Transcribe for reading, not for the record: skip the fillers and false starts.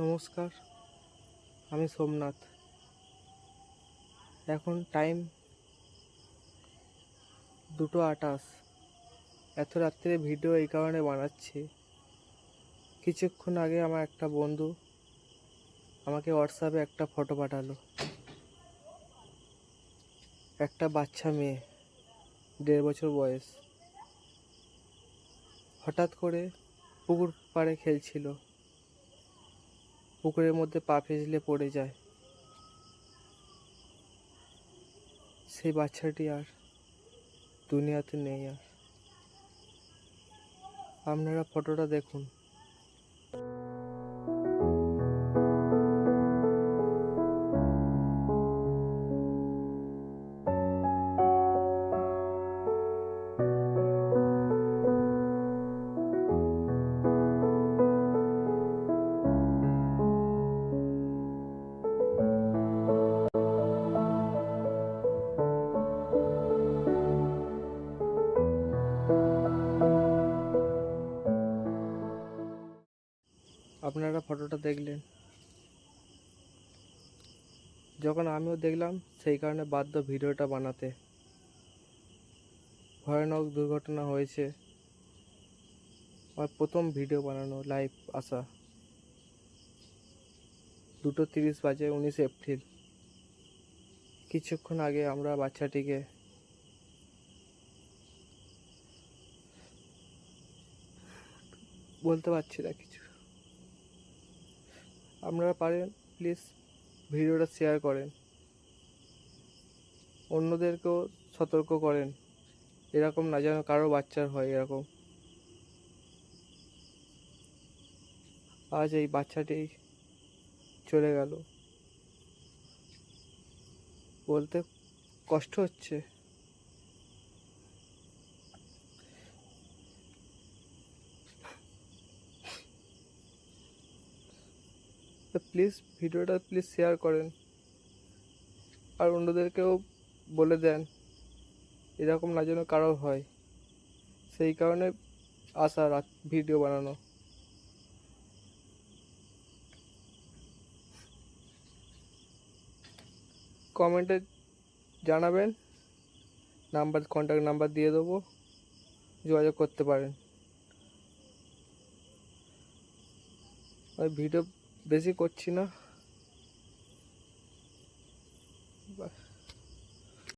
নমস্কার, আমি সোমনাথ। এখন টাইম 2:28। এত রাত্রে ভিডিও এই কারণে বানাচ্ছি, কিছুক্ষণ আগে আমার একটা বন্ধু আমাকে হোয়াটসঅ্যাপে একটা ফটো পাঠালো। একটা বাচ্চা মেয়ে, 1.5 বছর বয়স, হঠাৎ করে পুকুর পাড়ে খেলছিল, পুকুরের মধ্যে পা পিছলে পড়ে যায়। সেই বাচ্চাটি আর দুনিয়াতে নেই। আর আপনারা ফটোটা দেখুন। আপনারা ফটোটা দেখলেন, যখন আমিও দেখলাম সেই কারণে বাধ্য ভিডিওটা বানাতে। ভয়ানক দুর্ঘটনা হয়েছে। আমার প্রথম ভিডিও বানানো, লাইভ আসা। 2:30 বাজে, 19 এপ্রিল। কিছুক্ষণ আগে আমরা বাচ্চাটিকে বলতে পারছি না কিছু। আপনারা পারেন প্লিজ ভিডিওটা শেয়ার করেন, অন্যদেরকেও সতর্ক করেন, এরকম না যেন কারো বাচ্চার হয় এরকম। আজ এই বাচ্চাটি চলে গেল, বলতে কষ্ট হচ্ছে। প্লিজ ভিডিওটা শেয়ার করেন, আর অন্যদেরকেও বলে দেন এরকম না যেন কারো হয়। সেই কারণে আসা ভিডিও বানানো। কমেন্টে জানাবেন, কন্ট্যাক্ট নাম্বার দিয়ে দেবো, যোগাযোগ করতে পারেন। আমি ভিডিও বেশি করছি না।